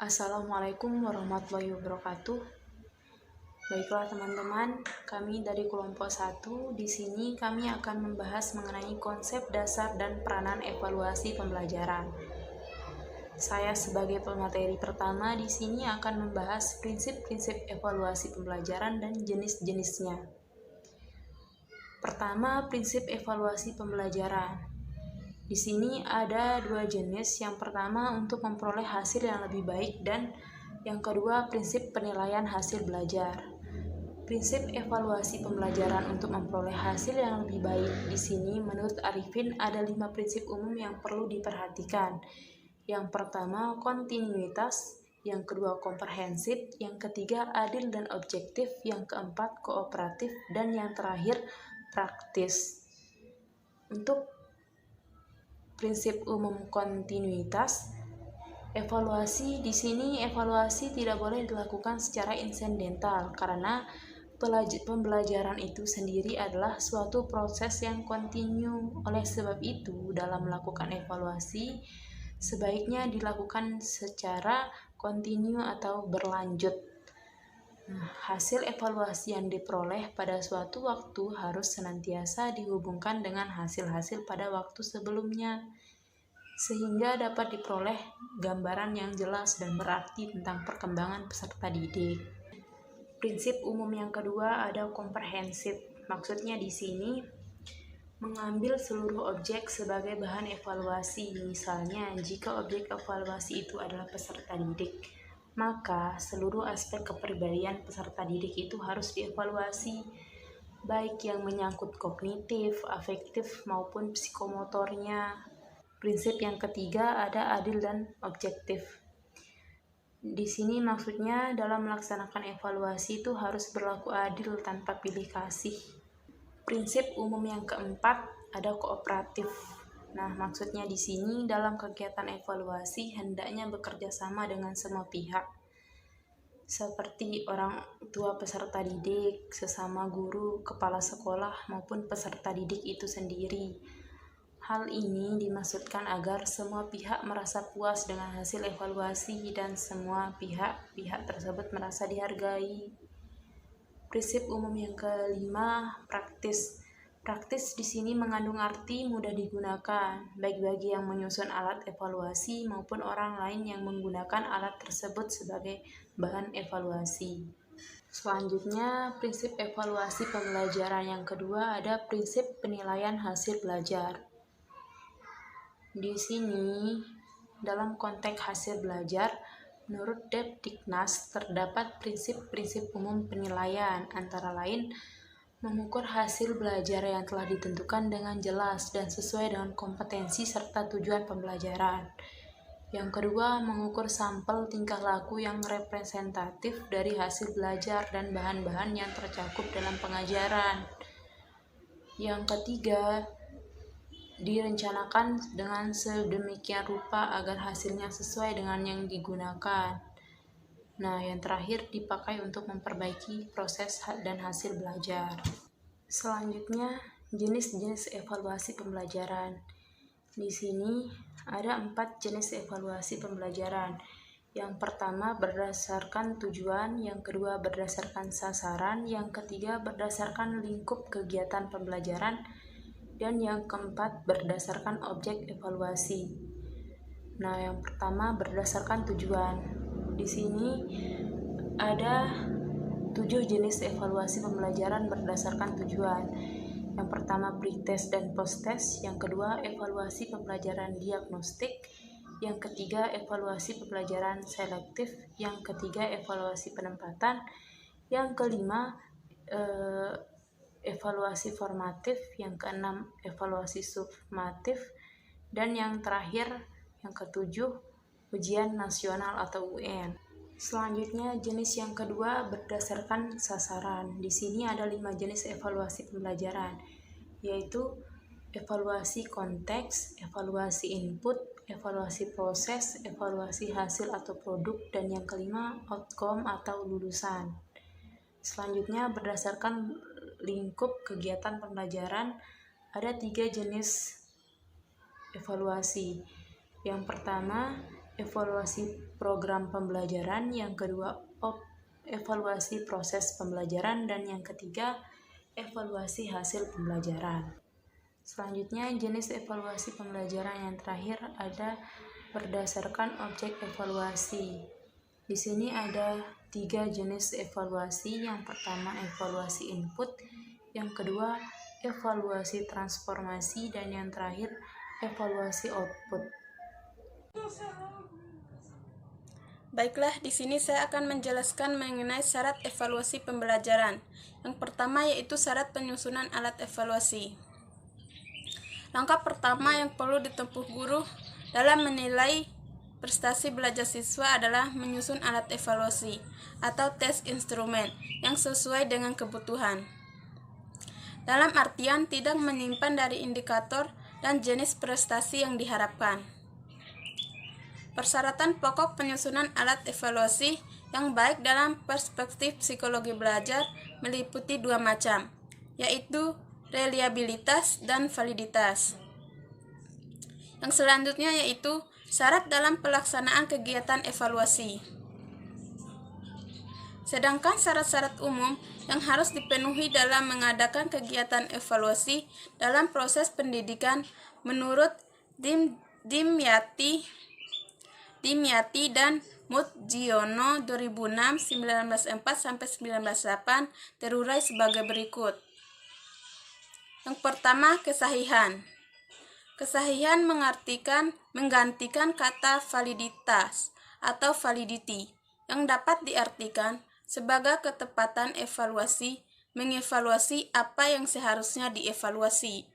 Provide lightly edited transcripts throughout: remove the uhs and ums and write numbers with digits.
Assalamualaikum warahmatullahi wabarakatuh. Baiklah teman-teman, kami dari kelompok 1 di sini kami akan membahas mengenai konsep dasar dan peranan evaluasi pembelajaran. Saya sebagai pemateri pertama di sini akan membahas prinsip-prinsip evaluasi pembelajaran dan jenis-jenisnya. Pertama, prinsip evaluasi pembelajaran. Di sini ada dua jenis. Yang pertama untuk memperoleh hasil yang lebih baik dan yang kedua prinsip penilaian hasil belajar. Prinsip evaluasi pembelajaran untuk memperoleh hasil yang lebih baik di sini menurut Arifin ada 5 prinsip umum yang perlu diperhatikan. Yang pertama kontinuitas, yang kedua komprehensif, yang ketiga adil dan objektif, yang keempat kooperatif, dan yang terakhir praktis. Untuk prinsip umum kontinuitas, evaluasi di sini tidak boleh dilakukan secara insidental karena pembelajaran itu sendiri adalah suatu proses yang kontinu. Oleh sebab itu, dalam melakukan evaluasi sebaiknya dilakukan secara kontinu atau berlanjut. Hasil evaluasi yang diperoleh pada suatu waktu harus senantiasa dihubungkan dengan hasil-hasil pada waktu sebelumnya, sehingga dapat diperoleh gambaran yang jelas dan berarti tentang perkembangan peserta didik. Prinsip umum yang kedua ada komprehensif. Maksudnya di sini mengambil seluruh objek sebagai bahan evaluasi. Misalnya, jika objek evaluasi itu adalah peserta didik, maka seluruh aspek kepribadian peserta didik itu harus dievaluasi, baik yang menyangkut kognitif, afektif, maupun psikomotornya. Prinsip yang ketiga ada adil dan objektif. Di sini maksudnya dalam melaksanakan evaluasi itu harus berlaku adil tanpa pilih kasih. Prinsip umum yang keempat ada kooperatif. Maksudnya di sini dalam kegiatan evaluasi hendaknya bekerja sama dengan semua pihak, seperti orang tua peserta didik, sesama guru, kepala sekolah, maupun peserta didik itu sendiri. Hal ini dimaksudkan agar semua pihak merasa puas dengan hasil evaluasi dan semua pihak tersebut merasa dihargai. Prinsip umum yang kelima, praktis. Praktis di sini mengandung arti mudah digunakan, baik bagi yang menyusun alat evaluasi maupun orang lain yang menggunakan alat tersebut sebagai bahan evaluasi. Selanjutnya, prinsip evaluasi pembelajaran yang kedua ada prinsip penilaian hasil belajar. Di sini, dalam konteks hasil belajar, menurut Depdiknas terdapat prinsip-prinsip umum penilaian, antara lain mengukur hasil belajar yang telah ditentukan dengan jelas dan sesuai dengan kompetensi serta tujuan pembelajaran. Yang kedua, mengukur sampel tingkah laku yang representatif dari hasil belajar dan bahan-bahan yang tercakup dalam pengajaran. Yang ketiga, direncanakan dengan sedemikian rupa agar hasilnya sesuai dengan yang digunakan. Yang terakhir dipakai untuk memperbaiki proses dan hasil belajar. Selanjutnya, jenis-jenis evaluasi pembelajaran. Di sini ada 4 jenis evaluasi pembelajaran. Yang pertama berdasarkan tujuan, yang kedua berdasarkan sasaran, yang ketiga berdasarkan lingkup kegiatan pembelajaran, dan yang keempat berdasarkan objek evaluasi. Yang pertama berdasarkan tujuan. Di sini ada 7 jenis evaluasi pembelajaran berdasarkan tujuan. Yang pertama pre-test dan post-test, yang kedua evaluasi pembelajaran diagnostik, yang ketiga evaluasi pembelajaran selektif, yang ketiga evaluasi penempatan, yang kelima evaluasi formatif, yang keenam evaluasi sumatif, dan yang terakhir yang ketujuh ujian nasional atau UN. Selanjutnya jenis yang kedua berdasarkan sasaran. Di sini ada 5 jenis evaluasi pembelajaran, yaitu evaluasi konteks, evaluasi input, evaluasi proses, evaluasi hasil atau produk, dan yang kelima outcome atau lulusan. Selanjutnya berdasarkan lingkup kegiatan pembelajaran ada 3 jenis evaluasi. Yang pertama evaluasi program pembelajaran, yang kedua evaluasi proses pembelajaran, dan yang ketiga evaluasi hasil pembelajaran. Selanjutnya, jenis evaluasi pembelajaran yang terakhir ada berdasarkan objek evaluasi. Di sini ada 3 jenis evaluasi. Yang pertama evaluasi input, yang kedua evaluasi transformasi, dan yang terakhir evaluasi output. Baiklah, di sini saya akan menjelaskan mengenai syarat evaluasi pembelajaran. Yang pertama yaitu syarat penyusunan alat evaluasi. Langkah pertama yang perlu ditempuh guru dalam menilai prestasi belajar siswa adalah menyusun alat evaluasi atau tes instrumen yang sesuai dengan kebutuhan. Dalam artian tidak menyimpan dari indikator dan jenis prestasi yang diharapkan. Persyaratan pokok penyusunan alat evaluasi yang baik dalam perspektif psikologi belajar meliputi 2 macam, yaitu reliabilitas dan validitas. Yang selanjutnya yaitu syarat dalam pelaksanaan kegiatan evaluasi. Sedangkan syarat-syarat umum yang harus dipenuhi dalam mengadakan kegiatan evaluasi dalam proses pendidikan menurut Dimyati dan Mutjiono 2006, 1904-1908 terurai sebagai berikut. Yang pertama, kesahihan. Kesahihan menggantikan kata validitas atau validity yang dapat diartikan sebagai ketepatan evaluasi, mengevaluasi apa yang seharusnya dievaluasi.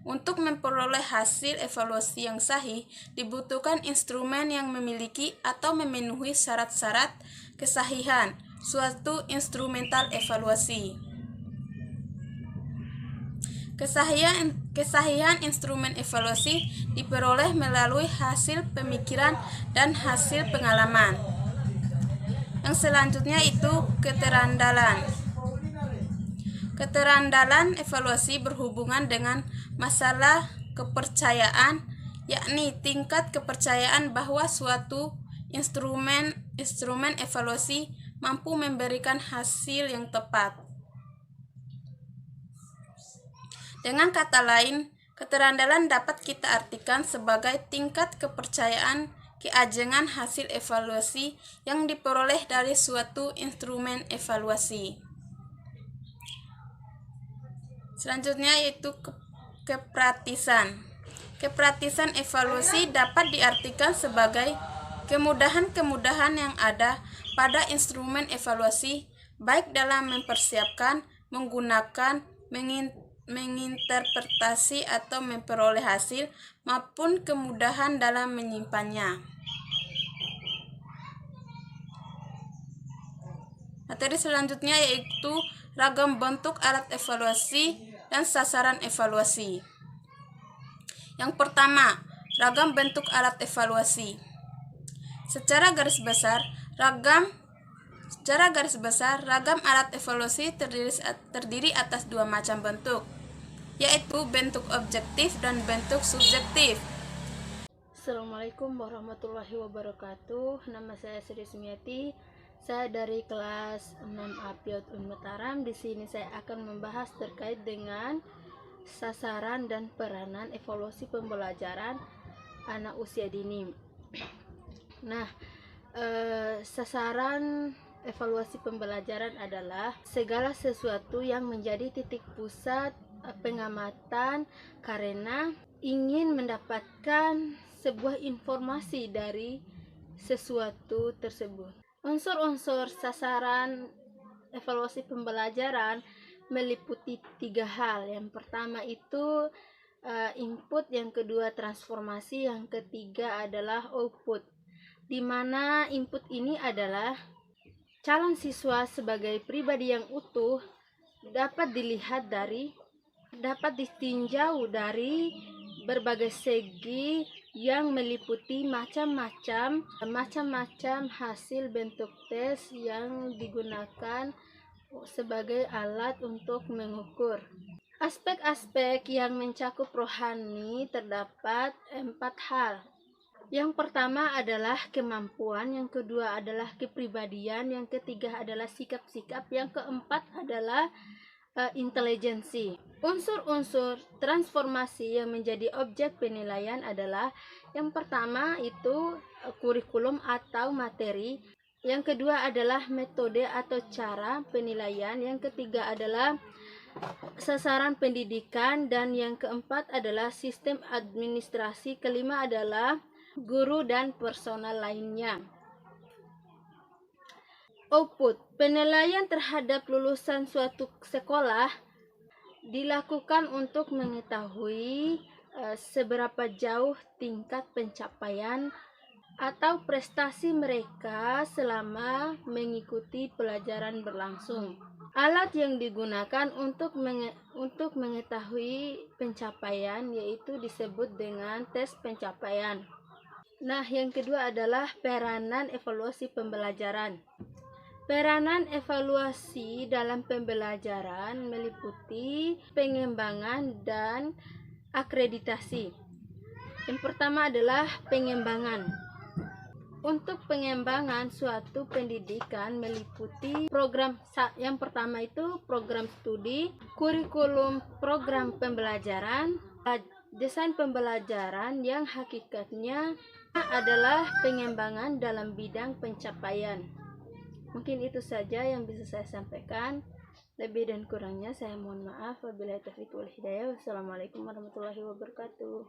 Untuk memperoleh hasil evaluasi yang sahih, dibutuhkan instrumen yang memiliki atau memenuhi syarat-syarat kesahihan suatu instrumental evaluasi. Kesahihan instrumen evaluasi diperoleh melalui hasil pemikiran dan hasil pengalaman. Yang selanjutnya itu keterandalan. Keterandalan evaluasi berhubungan dengan masalah kepercayaan, yakni tingkat kepercayaan bahwa suatu instrumen evaluasi mampu memberikan hasil yang tepat. Dengan kata lain, keterandalan dapat kita artikan sebagai tingkat kepercayaan keajengan hasil evaluasi yang diperoleh dari suatu instrumen evaluasi. Selanjutnya yaitu kepraktisan. Kepraktisan evaluasi dapat diartikan sebagai kemudahan-kemudahan yang ada pada instrumen evaluasi, baik dalam mempersiapkan, menggunakan, menginterpretasi atau memperoleh hasil, maupun kemudahan dalam menyimpannya. Materi selanjutnya yaitu ragam bentuk alat evaluasi dan sasaran evaluasi. Yang pertama, ragam bentuk alat evaluasi. Secara garis besar, ragam alat evaluasi terdiri atas 2 macam bentuk, yaitu bentuk objektif dan bentuk subjektif. Assalamualaikum warahmatullahi wabarakatuh. Nama saya Sri Sumiati. Saya dari kelas 6A PIOT Unmataram. Di sini saya akan membahas terkait dengan sasaran dan peranan evaluasi pembelajaran anak usia dini. Nah, sasaran evaluasi pembelajaran adalah segala sesuatu yang menjadi titik pusat pengamatan karena ingin mendapatkan sebuah informasi dari sesuatu tersebut. Unsur-unsur sasaran evaluasi pembelajaran meliputi 3 hal. Yang pertama itu input, yang kedua transformasi, yang ketiga adalah output. Di mana input ini adalah calon siswa sebagai pribadi yang utuh dapat ditinjau dari berbagai segi yang meliputi macam-macam hasil bentuk tes yang digunakan sebagai alat untuk mengukur. Aspek-aspek yang mencakup rohani terdapat 4 hal. Yang pertama adalah kemampuan, yang kedua adalah kepribadian, yang ketiga adalah sikap-sikap, yang keempat adalah intelijensi. Unsur-unsur transformasi yang menjadi objek penilaian adalah yang pertama itu kurikulum atau materi, yang kedua adalah metode atau cara penilaian, yang ketiga adalah sasaran pendidikan, dan yang keempat adalah sistem administrasi, kelima adalah guru dan personal lainnya. Output penilaian terhadap lulusan suatu sekolah dilakukan untuk mengetahui seberapa jauh tingkat pencapaian atau prestasi mereka selama mengikuti pelajaran berlangsung. Alat yang digunakan untuk mengetahui pencapaian yaitu disebut dengan tes pencapaian. Nah, yang kedua adalah peranan evaluasi pembelajaran. Peranan evaluasi dalam pembelajaran meliputi pengembangan dan akreditasi. Yang pertama adalah pengembangan. Untuk pengembangan suatu pendidikan meliputi program, yang pertama itu program studi, kurikulum program pembelajaran, desain pembelajaran yang hakikatnya adalah pengembangan dalam bidang pencapaian. Mungkin itu saja yang bisa saya sampaikan. Lebih dan kurangnya saya mohon maaf. Wabillahi taufiq wal hidayah. Wassalamualaikum warahmatullahi wabarakatuh.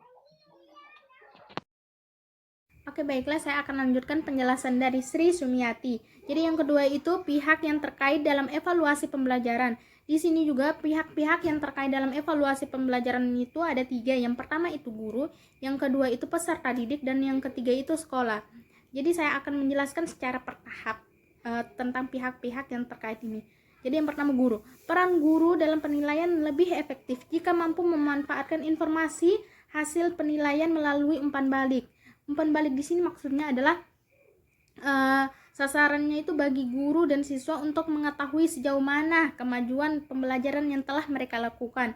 Oke, baiklah, saya akan lanjutkan penjelasan dari Sri Sumiati. Jadi yang kedua itu pihak yang terkait dalam evaluasi pembelajaran. Di sini juga pihak-pihak yang terkait dalam evaluasi pembelajaran itu ada 3. Yang pertama itu guru, yang kedua itu peserta didik, dan yang ketiga itu sekolah. Jadi saya akan menjelaskan secara bertahap tentang pihak-pihak yang terkait ini. Jadi yang pertama guru. Peran guru dalam penilaian lebih efektif jika mampu memanfaatkan informasi hasil penilaian melalui umpan balik. Umpan balik di sini maksudnya adalah sasarannya itu bagi guru dan siswa untuk mengetahui sejauh mana kemajuan pembelajaran yang telah mereka lakukan.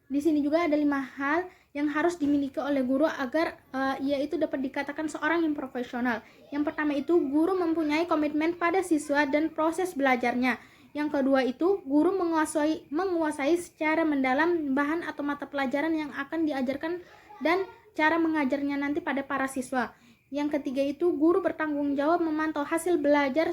Di sini juga ada 5 hal yang harus dimiliki oleh guru agar ia itu dapat dikatakan seorang yang profesional. Yang pertama itu guru mempunyai komitmen pada siswa dan proses belajarnya. Yang kedua itu guru menguasai secara mendalam bahan atau mata pelajaran yang akan diajarkan dan cara mengajarnya nanti pada para siswa. Yang ketiga itu guru bertanggung jawab memantau hasil belajar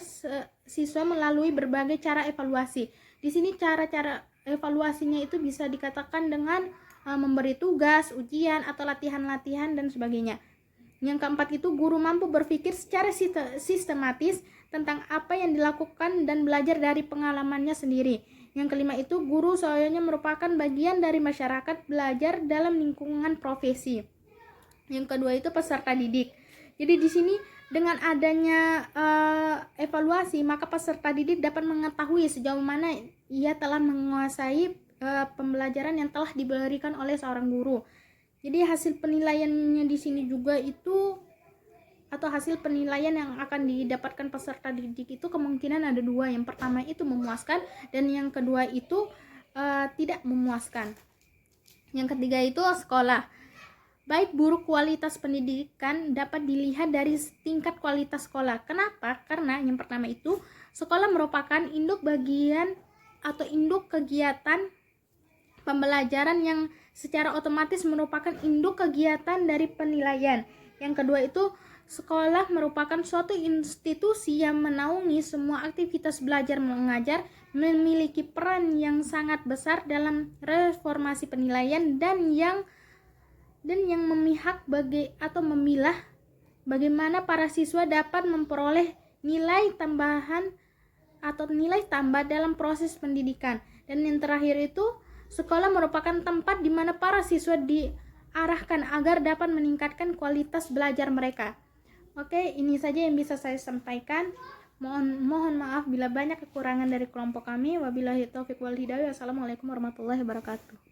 siswa melalui berbagai cara evaluasi. Di sini cara-cara evaluasinya itu bisa dikatakan dengan memberi tugas, ujian, atau latihan-latihan dan sebagainya. Yang keempat itu guru mampu berpikir secara sistematis tentang apa yang dilakukan dan belajar dari pengalamannya sendiri. Yang kelima itu guru seyogyanya merupakan bagian dari masyarakat belajar dalam lingkungan profesi. Yang kedua itu peserta didik. Jadi di sini dengan adanya evaluasi, maka peserta didik dapat mengetahui sejauh mana ia telah menguasai pembelajaran yang telah diberikan oleh seorang guru. Jadi hasil penilaiannya di sini juga itu, atau hasil penilaian yang akan didapatkan peserta didik itu kemungkinan ada 2. Yang pertama itu memuaskan dan yang kedua itu tidak memuaskan. Yang ketiga itu sekolah. Baik buruk kualitas pendidikan dapat dilihat dari tingkat kualitas sekolah. Kenapa? Karena yang pertama itu sekolah merupakan induk bagian atau induk kegiatan pembelajaran yang secara otomatis merupakan induk kegiatan dari penilaian. Yang kedua itu sekolah merupakan suatu institusi yang menaungi semua aktivitas belajar mengajar, memiliki peran yang sangat besar dalam reformasi penilaian dan yang memihak memilah bagaimana para siswa dapat memperoleh nilai tambahan atau nilai tambah dalam proses pendidikan. Dan yang terakhir itu sekolah merupakan tempat di mana para siswa diarahkan agar dapat meningkatkan kualitas belajar mereka. Oke, ini saja yang bisa saya sampaikan. Mohon maaf bila banyak kekurangan dari kelompok kami. Wabillahi taufiq wal hidayah. Wassalamualaikum warahmatullahi wabarakatuh.